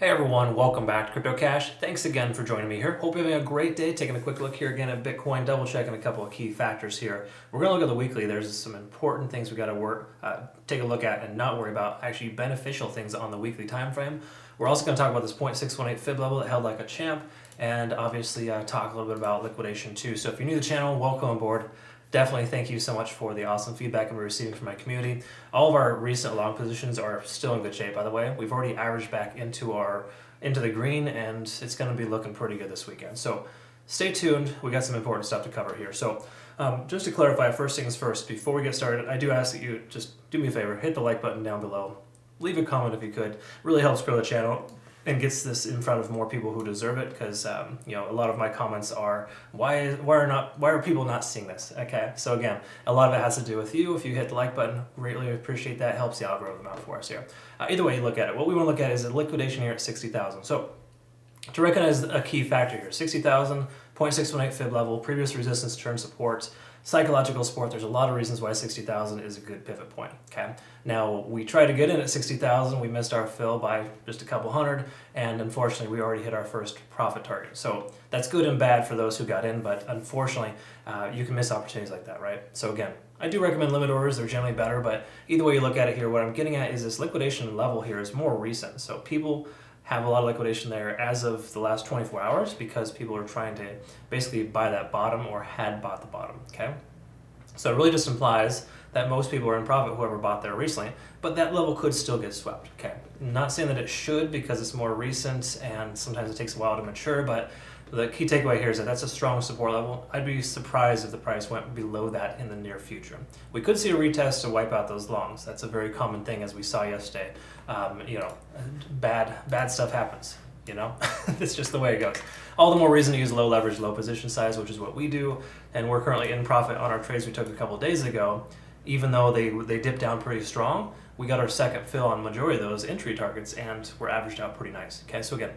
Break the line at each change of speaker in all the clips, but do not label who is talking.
Hey everyone, welcome back to CryptoCache. Thanks again for joining me here. Hope you're having a great day. Taking a quick look here again at Bitcoin, double checking a couple of key factors here. We're going to look at the weekly. There's some important things we got to take a look at and not worry about, actually beneficial things on the weekly time frame. We're also going to talk about this 0.618 fib level that held like a champ, and obviously talk a little bit about liquidation too. So if you're new to the channel, welcome aboard. Definitely thank you so much for the awesome feedback I'm receiving from my community. All of our recent long positions are still in good shape, by the way. We've already averaged back into the green, and it's going to be looking pretty good this weekend. So stay tuned. We got some important stuff to cover here. So just to clarify, first things first, before we get started, I do ask that you just do me a favor, hit the like button down below. Leave a comment if you could. It really helps grow the channel and gets this in front of more people who deserve it, because a lot of my comments are why are people not seeing this? Okay, so again, a lot of it has to do with you. If you hit the like button, greatly appreciate that. Helps the algorithm out for us here. Either way you look at it, what we want to look at is the liquidation here at 60,000. So to recognize a key factor here, 60,000, 0.618 fib level, previous resistance turn support, psychological support. There's a lot of reasons why 60,000 is a good pivot point. Okay. Now we tried to get in at 60,000. We missed our fill by just a couple hundred, and unfortunately we already hit our first profit target. So that's good and bad for those who got in, but unfortunately you can miss opportunities like that, right? So again, I do recommend limit orders. They're generally better, but either way you look at it here, what I'm getting at is this liquidation level here is more recent. So people have a lot of liquidation there as of the last 24 hours because people are trying to basically buy that bottom or had bought the bottom, okay? So it really just implies that most people are in profit, whoever bought there recently, but that level could still get swept, okay? I'm not saying that it should because it's more recent and sometimes it takes a while to mature, but the key takeaway here is that that's a strong support level. I'd be surprised if the price went below that in the near future. We could see a retest to wipe out those longs. That's a very common thing, as we saw yesterday. Bad stuff happens. It's just the way it goes. All the more reason to use low leverage, low position size, which is what we do. And we're currently in profit on our trades we took a couple of days ago. Even though they dipped down pretty strong, we got our second fill on majority of those entry targets, and we're averaged out pretty nice. Okay, so again,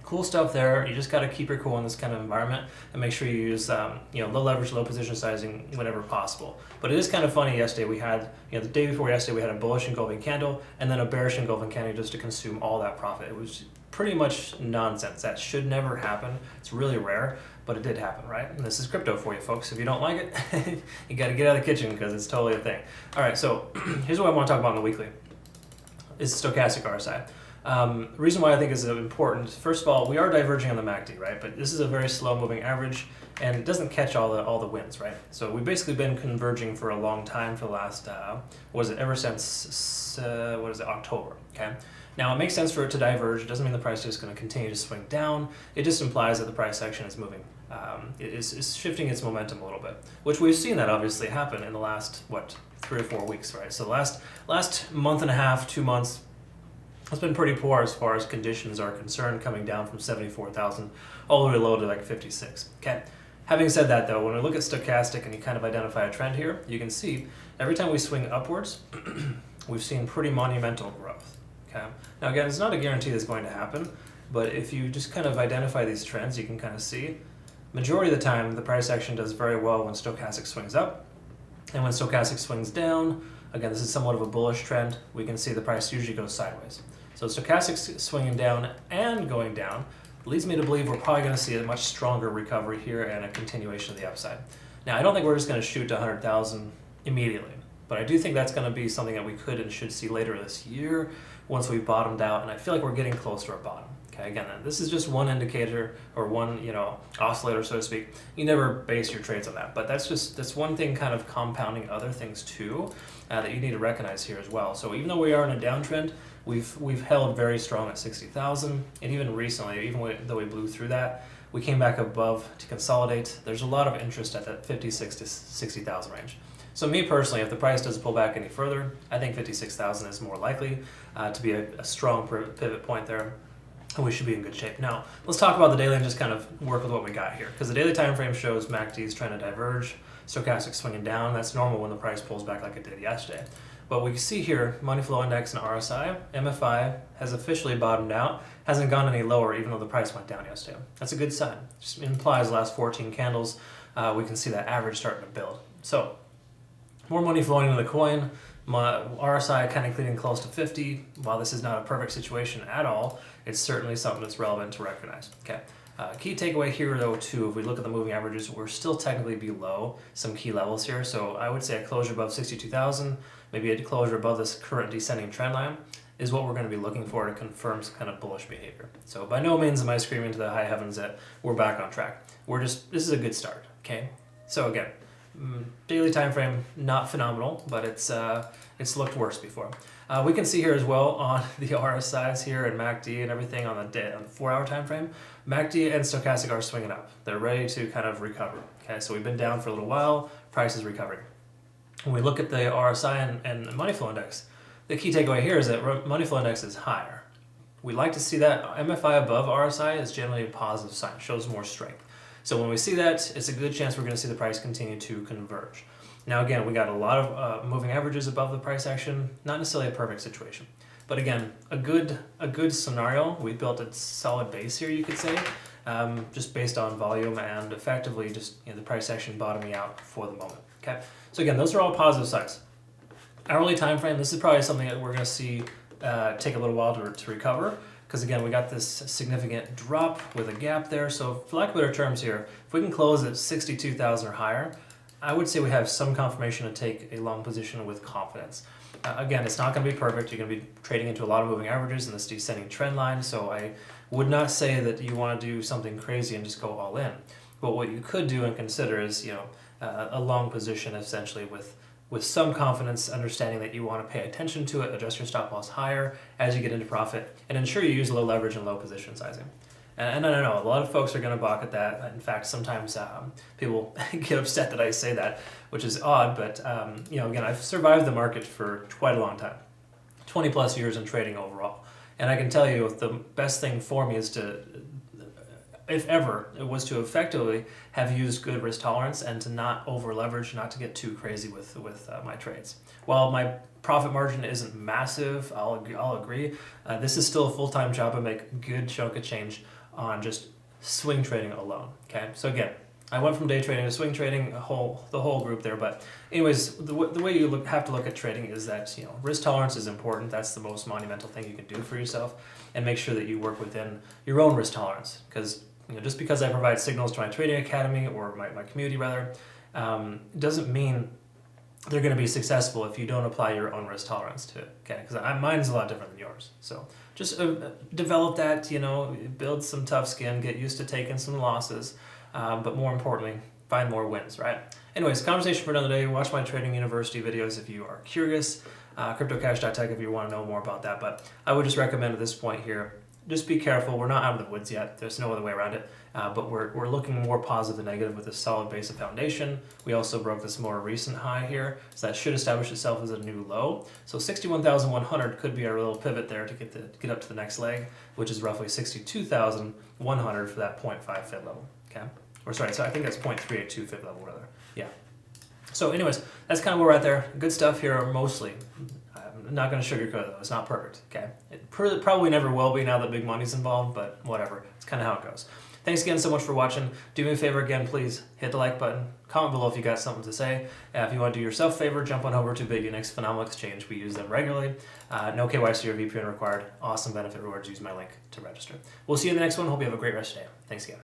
cool stuff there. You just got to keep your cool in this kind of environment and make sure you use low leverage, low position sizing whenever possible. But it is kind of funny. Yesterday we had, the day before yesterday we had a bullish engulfing candle and then a bearish engulfing candle just to consume all that profit. It was pretty much nonsense. That should never happen. It's really rare, but it did happen, right? And this is crypto for you folks. If you don't like it, you got to get out of the kitchen because it's totally a thing. All right, so here's what I want to talk about in the weekly. Is stochastic RSI. The reason why I think is important, first of all, we are diverging on the MACD, right? But this is a very slow moving average and it doesn't catch all the wins, right? So we've basically been converging for a long time for the last, ever since, October, okay? Now it makes sense for it to diverge. It doesn't mean the price is just going to continue to swing down. It just implies that the price action is moving, is shifting its momentum a little bit, which we've seen that obviously happen in the last, 3 or 4 weeks, right? So the last month and a half, 2 months, it's been pretty poor as far as conditions are concerned, coming down from 74,000 all the way low to like 56. Okay. Having said that, though, when we look at stochastic and you kind of identify a trend here, you can see every time we swing upwards, we've seen pretty monumental growth. Okay. Now, again, it's not a guarantee that's going to happen, but if you just kind of identify these trends, you can kind of see majority of the time the price action does very well when stochastic swings up, and when stochastic swings down, again, this is somewhat of a bullish trend, we can see the price usually goes sideways. So stochastic swinging down and going down leads me to believe we're probably going to see a much stronger recovery here and a continuation of the upside. Now, I don't think we're just going to shoot to 100,000 immediately, but I do think that's going to be something that we could and should see later this year once we've bottomed out, and I feel like we're getting close to our bottom. Okay, again, this is just one indicator or one, oscillator, so to speak. You never base your trades on that, but that's one thing kind of compounding other things too that you need to recognize here as well. So even though we are in a downtrend, we've held very strong at 60,000, and even recently, though we blew through that, we came back above to consolidate. There's a lot of interest at that 56 to 60,000 range. So me personally, if the price doesn't pull back any further, I think 56,000 is more likely to be a strong pivot point there. And we should be in good shape. Now, let's talk about the daily and just kind of work with what we got here. Because the daily time frame shows MACD is trying to diverge, stochastic swinging down. That's normal when the price pulls back like it did yesterday. But we can see here, money flow index and RSI, MFI has officially bottomed out, hasn't gone any lower even though the price went down yesterday. That's a good sign. Just implies the last 14 candles, we can see that average starting to build. So, more money flowing into the coin, My RSI kind of getting close to 50. While this is not a perfect situation at all, it's certainly something that's relevant to recognize. Okay. Key takeaway here though too, if we look at the moving averages, we're still technically below some key levels here. So I would say a closure above 62,000, maybe a closure above this current descending trend line is what we're going to be looking for to confirm some kind of bullish behavior. So by no means am I screaming to the high heavens that we're back on track. This is a good start. Okay. So again, daily time frame, not phenomenal, but it's looked worse before. We can see here as well on the RSIs here and MACD and everything on the 4-hour time frame. MACD and stochastic are swinging up. They're ready to kind of recover. Okay, so we've been down for a little while. Price is recovering. When we look at the RSI and money flow index, the key takeaway here is that money flow index is higher. We like to see that. MFI above RSI is generally a positive sign, shows more strength. So when we see that, it's a good chance we're going to see the price continue to converge. Now again, we got a lot of moving averages above the price action, not necessarily a perfect situation. But again, a good scenario. We built a solid base here, you could say, just based on volume and effectively just the price action bottoming out for the moment. Okay, so again, those are all positive signs. Hourly time frame, this is probably something that we're going to see take a little while to recover, because again, we got this significant drop with a gap there. So for lack of better terms here, if we can close at 62,000 or higher, I would say we have some confirmation to take a long position with confidence. Again, it's not going to be perfect. You're going to be trading into a lot of moving averages in this descending trend line, so I would not say that you want to do something crazy and just go all in. But what you could do and consider is, a long position essentially with some confidence, understanding that you want to pay attention to it, adjust your stop loss higher as you get into profit, and ensure you use low leverage and low position sizing. And I don't know, a lot of folks are going to balk at that. In fact, sometimes people get upset that I say that, which is odd, but again, I've survived the market for quite a long time, 20 plus years in trading overall. And I can tell you the best thing for me is to, if ever, it was to effectively have used good risk tolerance and to not over leverage, not to get too crazy with my trades. While my profit margin isn't massive, I'll agree. This is still a full-time job. I make a good chunk of change on just swing trading alone. Okay, so again, I went from day trading to swing trading, the whole group there. But anyways, the way you have to look at trading is that risk tolerance is important. That's the most monumental thing you can do for yourself, and make sure that you work within your own risk tolerance. Because just because I provide signals to my trading academy or my community rather, doesn't mean they're going to be successful if you don't apply your own risk tolerance to it. Okay, because mine's a lot different than yours. So just develop that, build some tough skin, get used to taking some losses, but more importantly, find more wins, right? Anyways, conversation for another day. Watch my Trading University videos if you are curious. CryptoCache.tech if you want to know more about that. But I would just recommend at this point here, just be careful. We're not out of the woods yet. There's no other way around it. But we're looking more positive than negative with a solid base of foundation. We also broke this more recent high here, so that should establish itself as a new low. So 61,100 could be our little pivot there to get up to the next leg, which is roughly 62,100 for that 0.5 fib level. Okay, so I think that's 0.382 fib level rather. Yeah. So anyways, that's kind of where we're at there. Good stuff here mostly. I'm not going to sugarcoat it though. It's not perfect. Okay, it probably never will be now that big money's involved, but whatever. It's kind of how it goes. Thanks again so much for watching. Do me a favor again, please hit the like button. Comment below if you got something to say. If you want to do yourself a favor, jump on over to BitUnix Phenomenal Exchange. We use them regularly. No KYC or VPN required. Awesome benefit rewards. Use my link to register. We'll see you in the next one. Hope you have a great rest of the day. Thanks again.